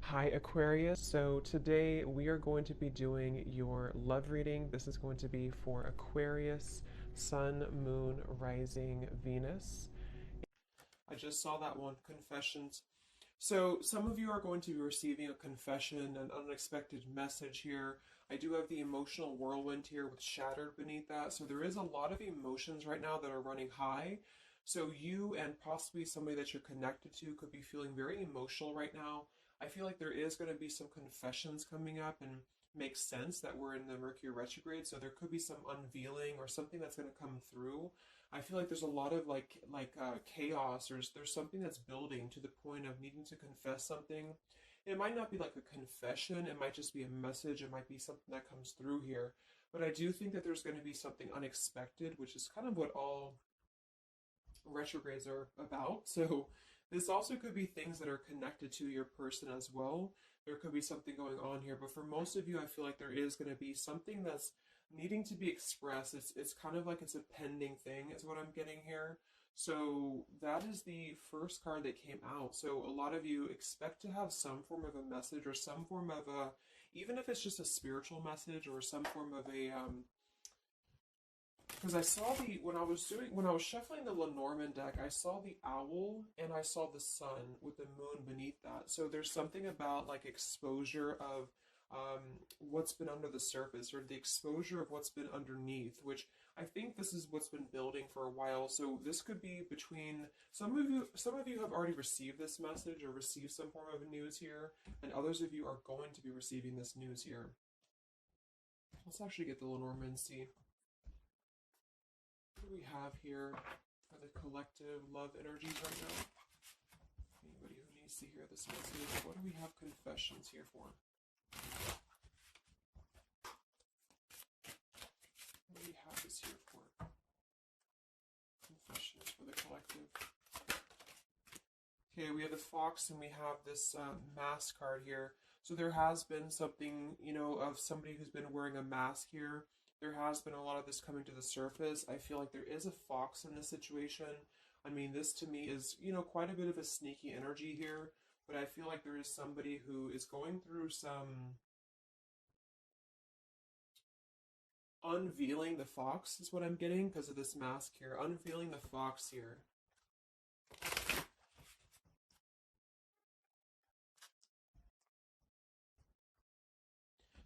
Hi Aquarius. So today we are going to be doing your love reading. This is going to be for Aquarius, Sun, Moon, Rising, Venus. I just saw that one, confessions. So some of you are going to be receiving a confession, an unexpected message here. I do have the emotional whirlwind here with shattered beneath that. So there is a lot of emotions right now that are running high. So you and possibly somebody that you're connected to could be feeling very emotional right now. I feel like there is going to be some confessions coming up, and makes sense that we're in the Mercury retrograde, so there could be some unveiling or something that's going to come through. I feel like there's a lot of chaos. There's something that's building to the point of needing to confess something. It might not be like a confession, it might just be a message, it might be something that comes through here. But I do think that there's going to be something unexpected, which is kind of what all retrogrades are about. So this also could be things that are connected to your person as well. There could be something going on here, but for most of you, I feel like there is going to be something that's needing to be expressed. It's kind of like it's a pending thing, is what I'm getting here. So that is the first card that came out. So a lot of you expect to have some form of a message or some form of a, even if it's just a spiritual message or some form of a because I saw the when I was shuffling the Lenormand deck, I saw the owl and I saw the sun with the moon beneath that. So there's something about like exposure of what's been under the surface, or the exposure of what's been underneath, which I think this is what's been building for a while. So this could be between some of you. Some of you have already received this message or received some form of news here, and others of you are going to be receiving this news here. Let's actually get the Lenormand and see what do we have here for the collective love energies right now. Anybody who needs to hear this message, what do we have confessions here for? What do we have this here for? Confessions for the collective. Okay, we have the fox and we have this mask card here. So there has been something, of somebody who's been wearing a mask here. There has been a lot of this coming to the surface. I feel like there is a fox in this situation. I mean, this to me is, quite a bit of a sneaky energy here, but I feel like there is somebody who is going through some unveiling the fox, is what I'm getting because of this mask here. Unveiling the fox here.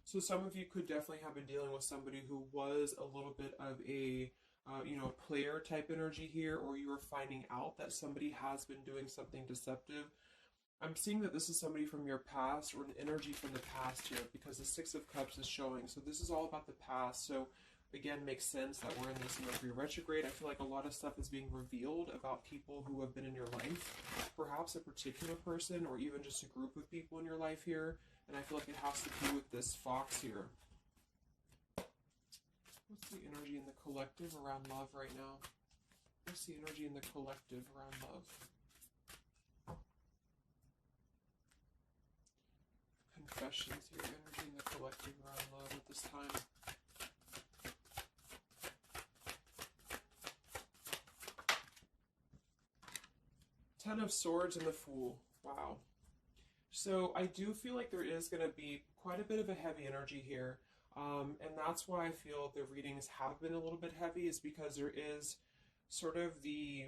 So some of you could definitely have been dealing with somebody who was a little bit of a player type energy here, or you were finding out that somebody has been doing something deceptive. I'm seeing that this is somebody from your past or an energy from the past here, because the Six of Cups is showing. So this is all about the past. So again, makes sense that we're in this Mercury retrograde. I feel like a lot of stuff is being revealed about people who have been in your life, perhaps a particular person or even just a group of people in your life here. And I feel like it has to do with this fox here. What's the energy in the collective around love right now? What's the energy in the collective around love? Confessions here, energy in the collective around love at this time. Ten of Swords and the Fool. Wow. So I do feel like there is going to be quite a bit of a heavy energy here. And that's why I feel the readings have been a little bit heavy, is because there is sort of the...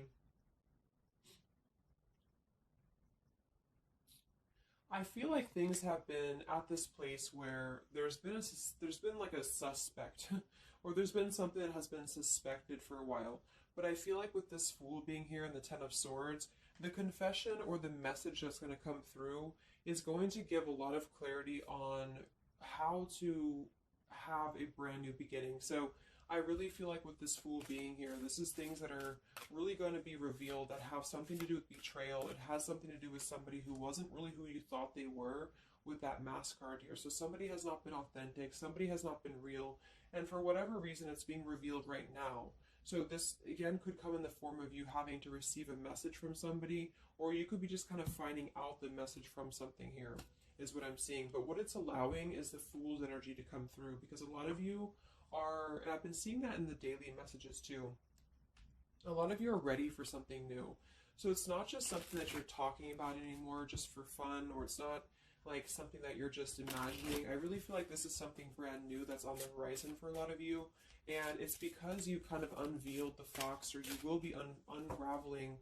I feel like things have been at this place where there's been like a suspect, or there's been something that has been suspected for a while. But I feel like with this Fool being here and the Ten of Swords, the confession or the message that's going to come through is going to give a lot of clarity on how to have a brand new beginning. So I really feel like with this Fool being here, this is things that are really going to be revealed that have something to do with betrayal. It has something to do with somebody who wasn't really who you thought they were with that mask card here. So somebody has not been authentic, somebody has not been real, and for whatever reason it's being revealed right now. So this again could come in the form of you having to receive a message from somebody, or you could be just kind of finding out the message from something here, is what I'm seeing. But what it's allowing is the Fool's energy to come through, because a lot of you are, and I've been seeing that in the daily messages too, a lot of you are ready for something new. So it's not just something that you're talking about anymore just for fun, or it's not like something that you're just imagining. I really feel like this is something brand new that's on the horizon for a lot of you. And it's because you kind of unveiled the fox, or you will be unraveling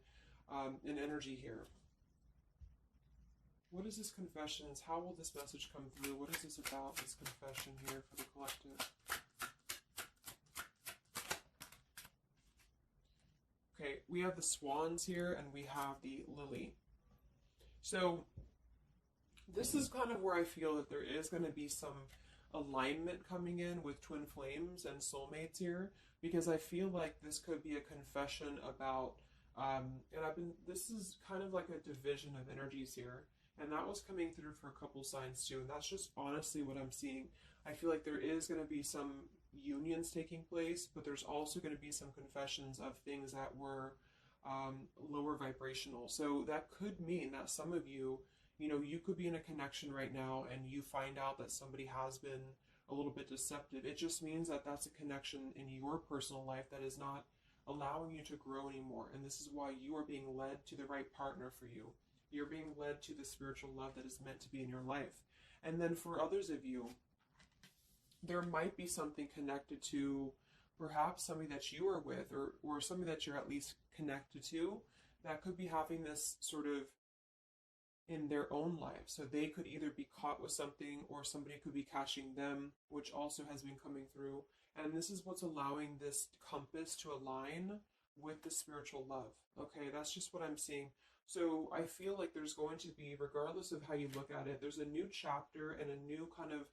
an energy here. What is this confessions? How will this message come through? What is this about, this confession here for the collective? Okay, we have the swans here and we have the lily. So this is kind of where I feel that there is going to be some alignment coming in with twin flames and soulmates here, because I feel like this could be a confession about, this is kind of like a division of energies here. And that was coming through for a couple signs too. And that's just honestly what I'm seeing. I feel like there is going to be some unions taking place, but there's also going to be some confessions of things that were lower vibrational. So that could mean that some of you, you could be in a connection right now and you find out that somebody has been a little bit deceptive. It just means that that's a connection in your personal life that is not allowing you to grow anymore. And this is why you are being led to the right partner for you. You're being led to the spiritual love that is meant to be in your life. And then for others of you, there might be something connected to perhaps somebody that you are with, or somebody that you're at least connected to, that could be having this sort of in their own life. So they could either be caught with something, or somebody could be catching them, which also has been coming through. And this is what's allowing this compass to align with the spiritual love. Okay, that's just what I'm seeing. So I feel like there's going to be, regardless of how you look at it, there's a new chapter and a new kind of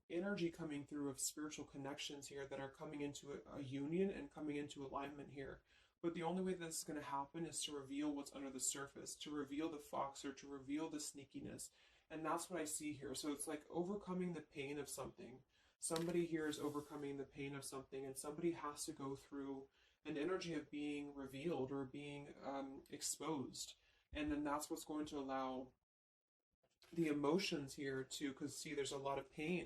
energy coming through of spiritual connections here that are coming into a union and coming into alignment here. But the only way this is going to happen is to reveal what's under the surface, to reveal the fox, or to reveal the sneakiness. And that's what I see here. So it's like overcoming the pain of something. Somebody here is overcoming the pain of something, and somebody has to go through an energy of being revealed or being exposed. And then that's what's going to allow the emotions here to, because see, there's a lot of pain.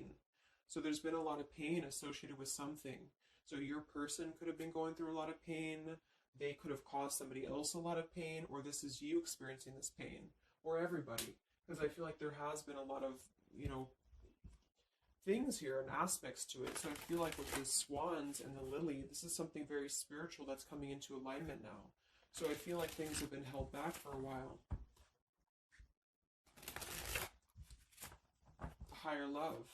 So there's been a lot of pain associated with something. So your person could have been going through a lot of pain. They could have caused somebody else a lot of pain, or this is you experiencing this pain, or everybody. Because I feel like there has been a lot of, things here and aspects to it. So I feel like with the swans and the lily, this is something very spiritual that's coming into alignment now. So I feel like things have been held back for a while. The higher love.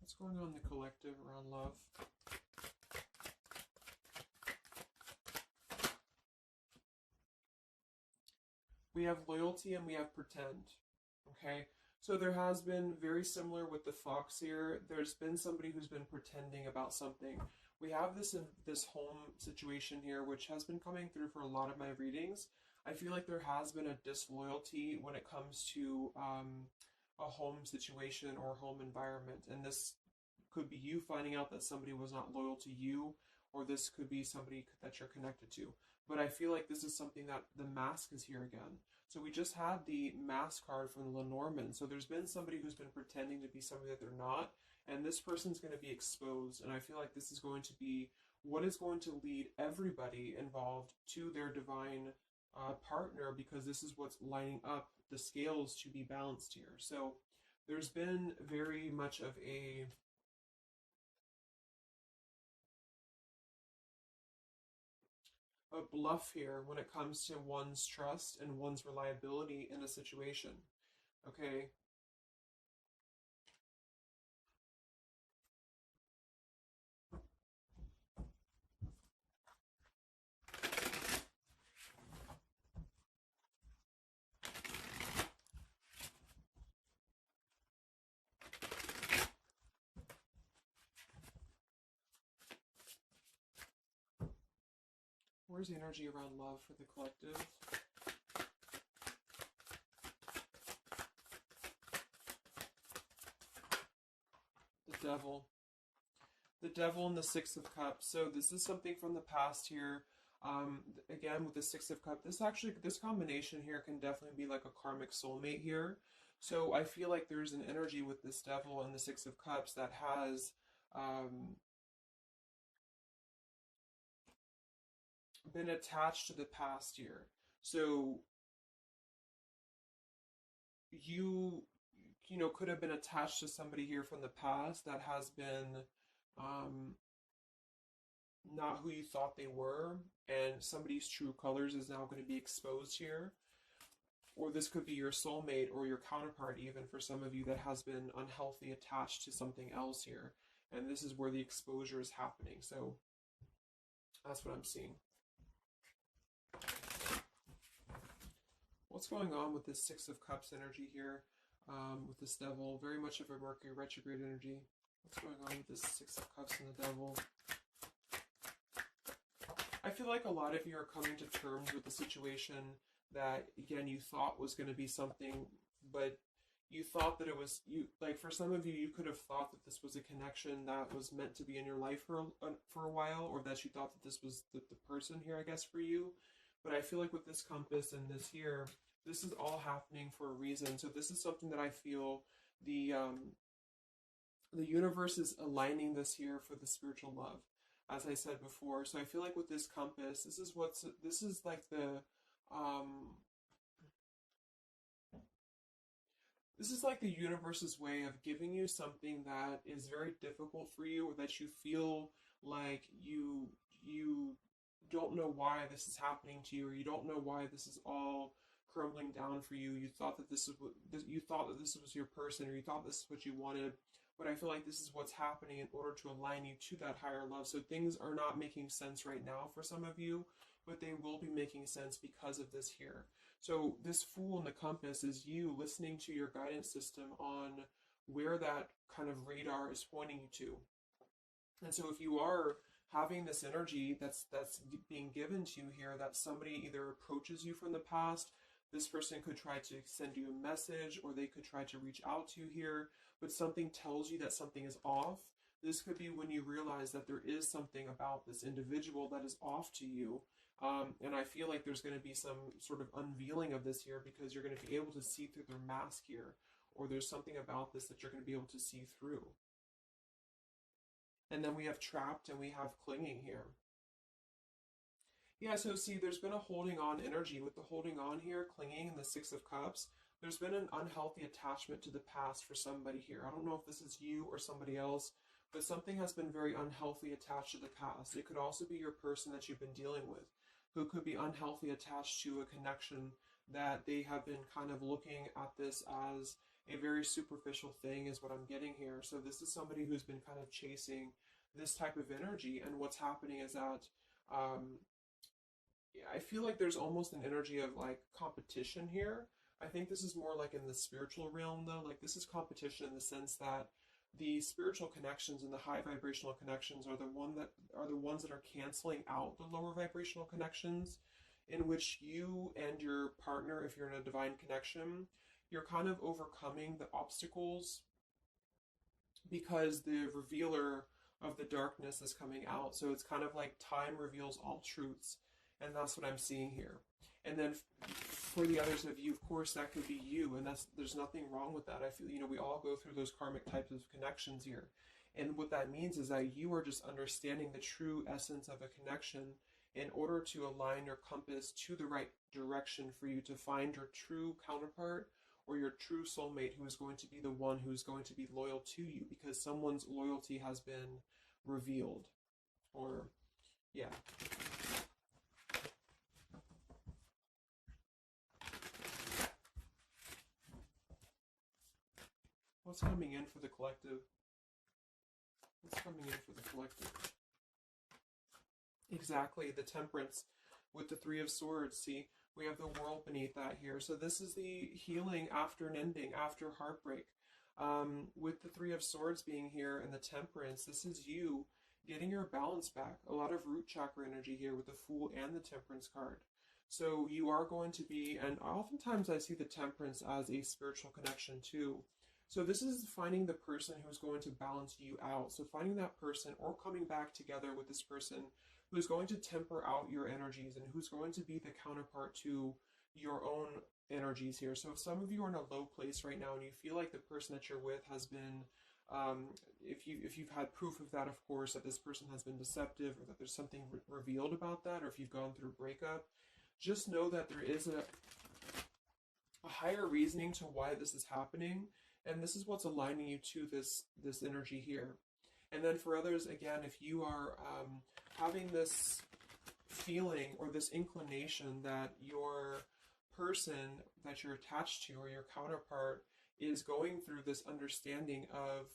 What's going on in the collective around love? We have loyalty and we have pretend. Okay, so there has been, very similar with the fox here, there's been somebody who's been pretending about something. We have this home situation here, which has been coming through for a lot of my readings. I feel like there has been a disloyalty when it comes to a home situation or home environment. And this could be you finding out that somebody was not loyal to you, or this could be somebody that you're connected to. But I feel like this is something that the mask is here again. So we just had the mask card from the Lenormand. So there's been somebody who's been pretending to be somebody that they're not. And this person's going to be exposed. And I feel like this is going to be what is going to lead everybody involved to their divine partner, because this is what's lining up the scales to be balanced here. So there's been very much of a bluff here when it comes to one's trust and one's reliability in a situation. Okay. Where's the energy around love for the collective? The devil. The devil and the Six of Cups. So this is something from the past here. Again, with the Six of Cups, this combination here can definitely be like a karmic soulmate here. So I feel like there's an energy with this devil and the Six of Cups that has been attached to the past here. So you, you know, could have been attached to somebody here from the past that has been not who you thought they were, and somebody's true colors is now going to be exposed here. Or this could be your soulmate or your counterpart, even for some of you that has been unhealthy attached to something else here. And this is where the exposure is happening. So that's what I'm seeing. What's going on with this Six of Cups energy here? With this Devil, very much of a Mercury retrograde energy. What's going on with this Six of Cups and the Devil? I feel like a lot of you are coming to terms with the situation that, again, you thought was going to be something, but you thought that it was, like for some of you, you could have thought that this was a connection that was meant to be in your life for a while, or that you thought that this was the person here, I guess, for you. But I feel like with this compass and this here, this is all happening for a reason. So this is something that I feel the universe is aligning this here for the spiritual love, as I said before. So I feel like with this compass, this is like the this is like the universe's way of giving you something that is very difficult for you, or that you feel like you don't know why this is happening to you, or you don't know why this is all crumbling down for you. You thought that this was your person, or you thought this is what you wanted. But I feel like this is what's happening in order to align you to that higher love. So things are not making sense right now for some of you, but they will be making sense because of this here. So this Fool in the compass is you listening to your guidance system on where that kind of radar is pointing you to. And so if you are having this energy that's being given to you here, that somebody either approaches you from the past, this person could try to send you a message, or they could try to reach out to you here, but something tells you that something is off. This could be when you realize that there is something about this individual that is off to you. And I feel like there's going to be some sort of unveiling of this here, because you're going to be able to see through their mask here, or there's something about this that you're going to be able to see through. And then we have trapped and we have clinging here. Yeah, so see, there's been a holding on energy with the holding on here, clinging, and the Six of Cups. There's been an unhealthy attachment to the past for somebody here. I don't know if this is you or somebody else, but something has been very unhealthy attached to the past. It could also be your person that you've been dealing with, who could be unhealthy attached to a connection that they have been kind of looking at this as a very superficial thing, is what I'm getting here. So this is somebody who's been kind of chasing this type of energy, and what's happening is that I feel like there's almost an energy of like competition here. I think this is more like in the spiritual realm though. Like this is competition in the sense that the spiritual connections and the high vibrational connections are the ones that are canceling out the lower vibrational connections, in which you and your partner, if you're in a divine connection, you're kind of overcoming the obstacles because the revealer of the darkness is coming out. So it's kind of like time reveals all truths. And that's what I'm seeing here. And then for the others of you, of course, that could be you. And there's nothing wrong with that. I feel, we all go through those karmic types of connections here. And what that means is that you are just understanding the true essence of a connection in order to align your compass to the right direction for you to find your true counterpart, or your true soulmate, who is going to be the one who's going to be loyal to you, because someone's loyalty has been revealed. Or, yeah. What's coming in for the collective? What's coming in for the collective? Exactly, the Temperance with the Three of Swords. See, we have the World beneath that here. So this is the healing after an ending, after heartbreak. With the Three of Swords being here and the Temperance, this is you getting your balance back. A lot of root chakra energy here with the Fool and the Temperance card. So you are going to be, and oftentimes I see the Temperance as a spiritual connection too. So this is finding the person who's going to balance you out. So finding that person, or coming back together with this person who's going to temper out your energies, and who's going to be the counterpart to your own energies here. So if some of you are in a low place right now and you feel like the person that you're with has been, if you've had proof of that, of course, that this person has been deceptive, or that there's something revealed about that, or if you've gone through a breakup, just know that there is a higher reasoning to why this is happening, and this is what's aligning you to this energy here. And then for others, again, if you are having this feeling or this inclination that your person that you're attached to or your counterpart is going through this understanding of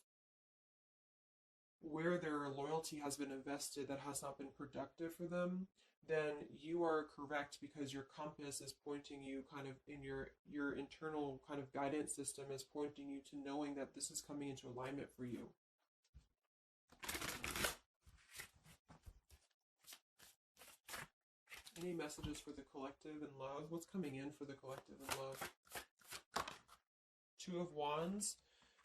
where their loyalty has been invested that has not been productive for them, then you are correct, because your compass is pointing you kind of in your internal kind of guidance system is pointing you to knowing that this is coming into alignment for you. Any messages for the collective in love? What's coming in for the collective in love? Two of Wands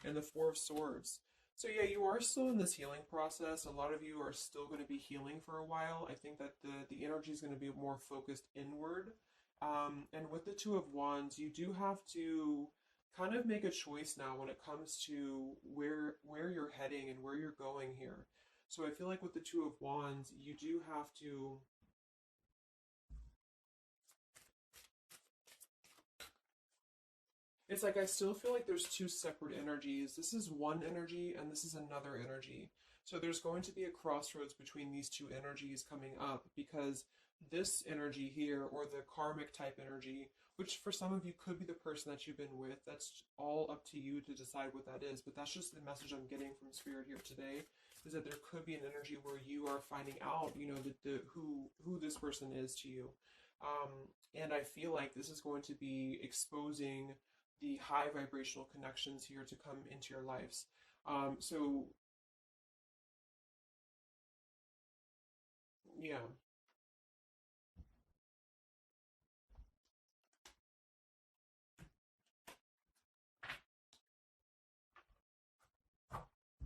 and the Four of Swords. So yeah, you are still in this healing process. A lot of you are still going to be healing for a while. I think that the energy is going to be more focused inward. And with the Two of Wands, you do have to kind of make a choice now when it comes to where you're heading and where you're going here. So I feel like with the Two of Wands, you do have to... It's like I still feel like there's two separate energies. This is one energy and this is another energy. So there's going to be a crossroads between these two energies coming up, because this energy here, or the karmic type energy, which for some of you could be the person that you've been with, that's all up to you to decide what that is. But that's just the message I'm getting from Spirit here today, is that there could be an energy where you are finding out, you know, who this person is to you. And I feel like this is going to be exposing the high vibrational connections here to come into your lives. So yeah.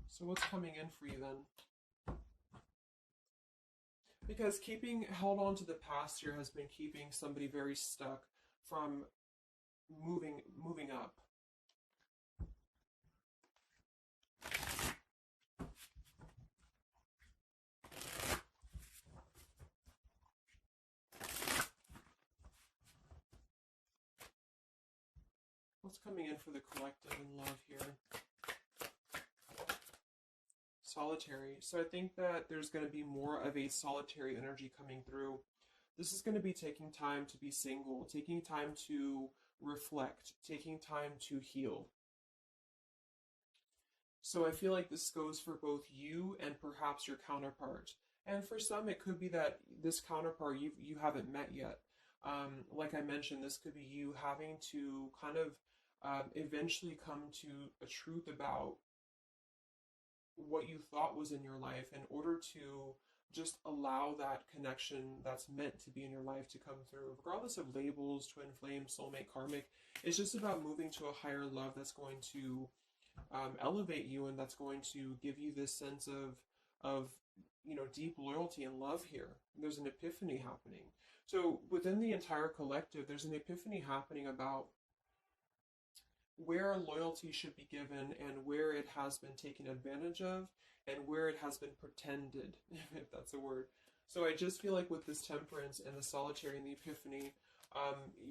So what's coming in for you then? Because keeping held on to the past here has been keeping somebody very stuck from moving up. What's coming in for the collective in love here? Solitary. So I think that there's going to be more of a solitary energy coming through. This is going to be taking time to be single, taking time to reflect, taking time to heal. So I feel like this goes for both you and perhaps your counterpart. And for some, it could be that this counterpart you haven't met yet. Like I mentioned, this could be you having to kind of eventually come to a truth about what you thought was in your life in order to just allow that connection that's meant to be in your life to come through, regardless of labels, twin flame, soulmate, karmic. It's just about moving to a higher love that's going to elevate you, and that's going to give you this sense of you know, deep loyalty and love here. There's an epiphany happening. So within the entire collective, there's an epiphany happening about where loyalty should be given and where it has been taken advantage of and where it has been pretended, if that's a word. So I just feel like with this temperance and the solitary and the epiphany,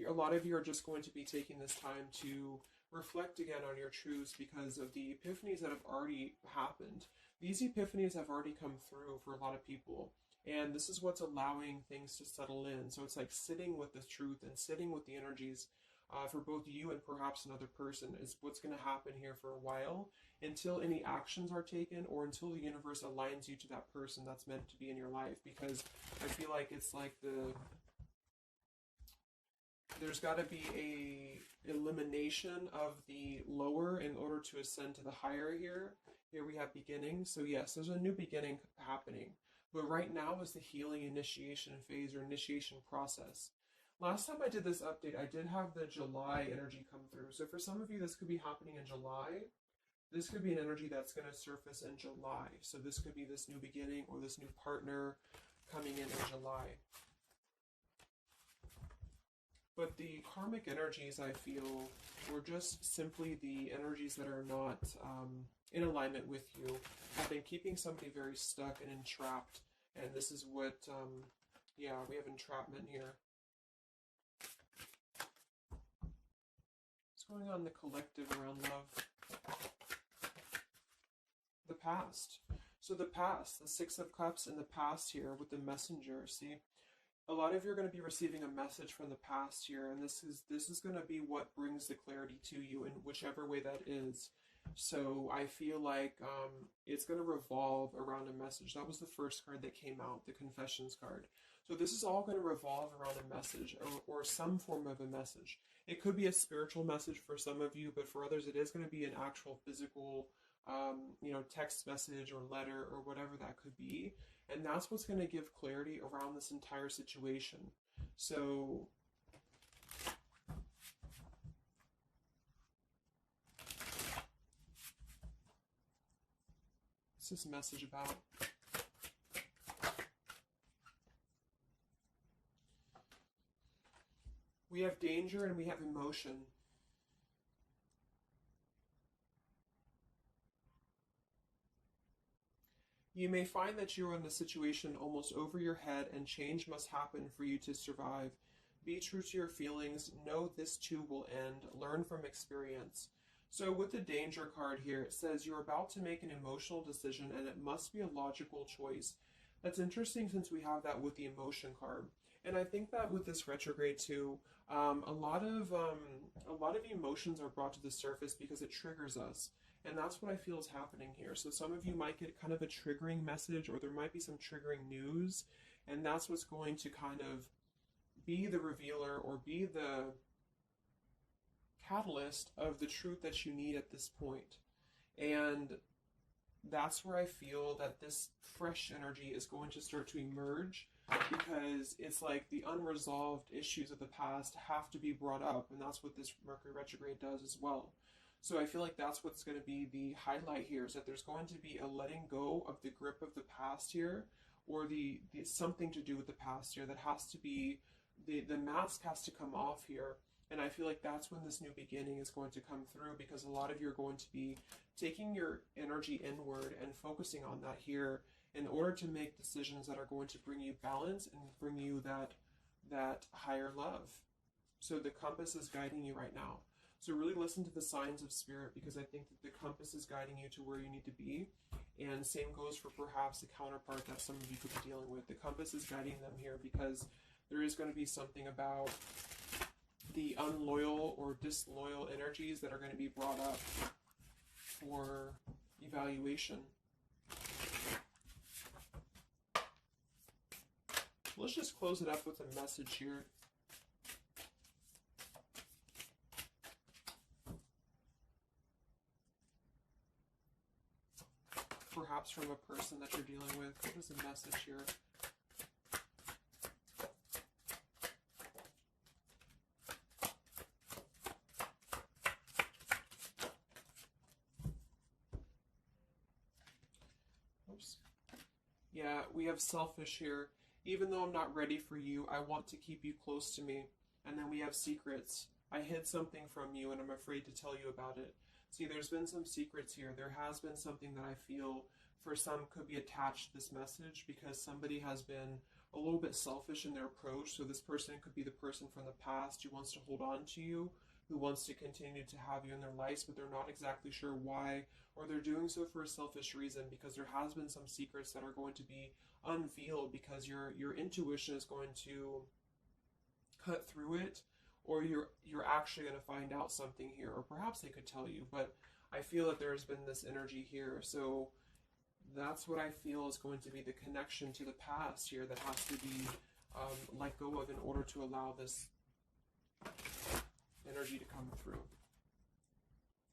a lot of you are just going to be taking this time to reflect again on your truths because of the epiphanies that have already happened. These epiphanies have already come through for a lot of people. And this is what's allowing things to settle in. So it's like sitting with the truth and sitting with the energies for both you and perhaps another person is what's going to happen here for a while, until any actions are taken or until the universe aligns you to that person that's meant to be in your life. Because I feel like it's like there's got to be a elimination of the lower in order to ascend to the higher here. Here we have beginning. So yes, there's a new beginning happening. But right now is the healing initiation phase or initiation process. Last time I did this update, I did have the July energy come through. So for some of you, this could be happening in July. This could be an energy that's going to surface in July. So this could be this new beginning or this new partner coming in July. But the karmic energies, I feel, were just simply the energies that are not in alignment with you, have been keeping somebody very stuck and entrapped. And this is what, yeah, we have entrapment here. going on in the collective around love? The past. So the past, the Six of Cups in the past here with the Messenger. See, a lot of you are going to be receiving a message from the past here, and this is going to be what brings the clarity to you in whichever way that is. So I feel like it's going to revolve around a message. That was the first card that came out, the Confessions card. So this is all going to revolve around a message or some form of a message. It could be a spiritual message for some of you, but for others it is going to be an actual physical text message or letter or whatever that could be. And that's what's going to give clarity around this entire situation. So what's this message about? We have danger and we have emotion. You may find that you are in a situation almost over your head and change must happen for you to survive. Be true to your feelings. Know this too will end. Learn from experience. So with the danger card here, it says you're about to make an emotional decision and it must be a logical choice. That's interesting since we have that with the emotion card. And I think that with this retrograde too, a lot of emotions are brought to the surface because it triggers us. And that's what I feel is happening here. So some of you might get kind of a triggering message, or there might be some triggering news, and that's what's going to kind of be the revealer or be the catalyst of the truth that you need at this point. And that's where I feel that this fresh energy is going to start to emerge, because it's like the unresolved issues of the past have to be brought up, and that's what this Mercury retrograde does as well. So I feel like that's what's going to be the highlight here, is that there's going to be a letting go of the grip of the past here, or the something to do with the past here that has to be, the mask has to come off here. And I feel like that's when this new beginning is going to come through, because a lot of you are going to be taking your energy inward and focusing on that here in order to make decisions that are going to bring you balance and bring you that higher love. So the compass is guiding you right now. So really listen to the signs of spirit, because I think that the compass is guiding you to where you need to be. And same goes for perhaps the counterpart that some of you could be dealing with. The compass is guiding them here because there is going to be something about the unloyal or disloyal energies that are going to be brought up for evaluation. Let's just close it up with a message here. Perhaps from a person that you're dealing with. What is the message here? Oops. Yeah, we have selfish here. Even though I'm not ready for you, I want to keep you close to me. And then we have secrets. I hid something from you and I'm afraid to tell you about it. See, there's been some secrets here. There has been something that I feel for some could be attached to this message, because somebody has been a little bit selfish in their approach. So this person could be the person from the past who wants to hold on to you, who wants to continue to have you in their lives, but they're not exactly sure why, or they're doing so for a selfish reason, because there has been some secrets that are going to be unveiled, because your intuition is going to cut through it, or you're actually going to find out something here, or perhaps they could tell you, but I feel that there's been this energy here. So that's what I feel is going to be the connection to the past here that has to be let go of in order to allow this energy to come through.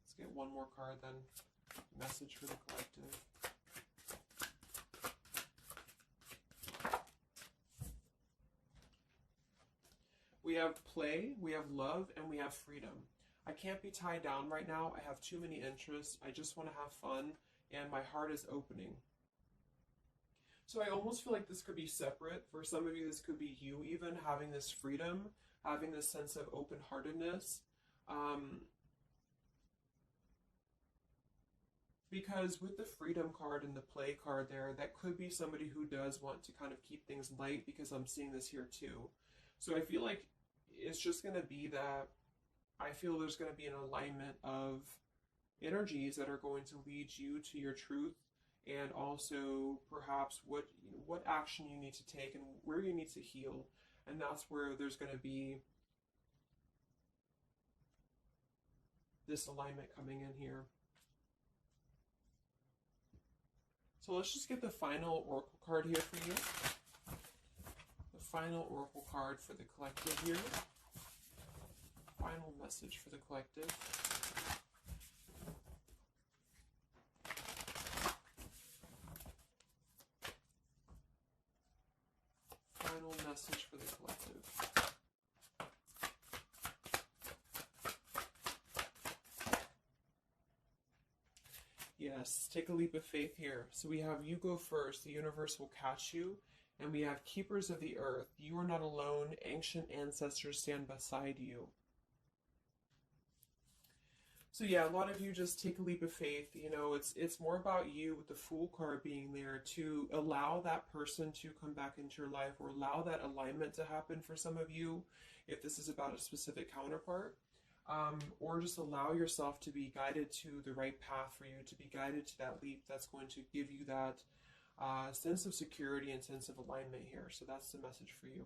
Let's get one more card then. Message for the collective. We have play, we have love, and we have freedom. I can't be tied down right now. I have too many interests. I just want to have fun, and my heart is opening. So I almost feel like this could be separate. For some of you, this could be you even having this freedom, having this sense of open-heartedness. Because with the freedom card and the play card there, that could be somebody who does want to kind of keep things light, because I'm seeing this here too. So I feel like it's just going to be that I feel there's going to be an alignment of energies that are going to lead you to your truth, and also perhaps what action you need to take and where you need to heal. And that's where there's going to be this alignment coming in here. So let's just get the final oracle card here for you. The final oracle card for the collective here. Final message for the collective. Final message for the collective. Yes, take a leap of faith here. So we have you go first, the universe will catch you. And we have keepers of the earth. You are not alone. Ancient ancestors stand beside you. So yeah, a lot of you just take a leap of faith. You know, it's more about you with the Fool card being there to allow that person to come back into your life, or allow that alignment to happen for some of you, if this is about a specific counterpart. Or just allow yourself to be guided to the right path for you, to be guided to that leap that's going to give you that sense of security and sense of alignment here. So that's the message for you.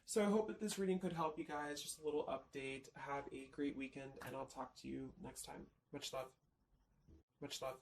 So I hope that this reading could help you guys. Just a little update. Have a great weekend, and I'll talk to you next time. Much love. Much love.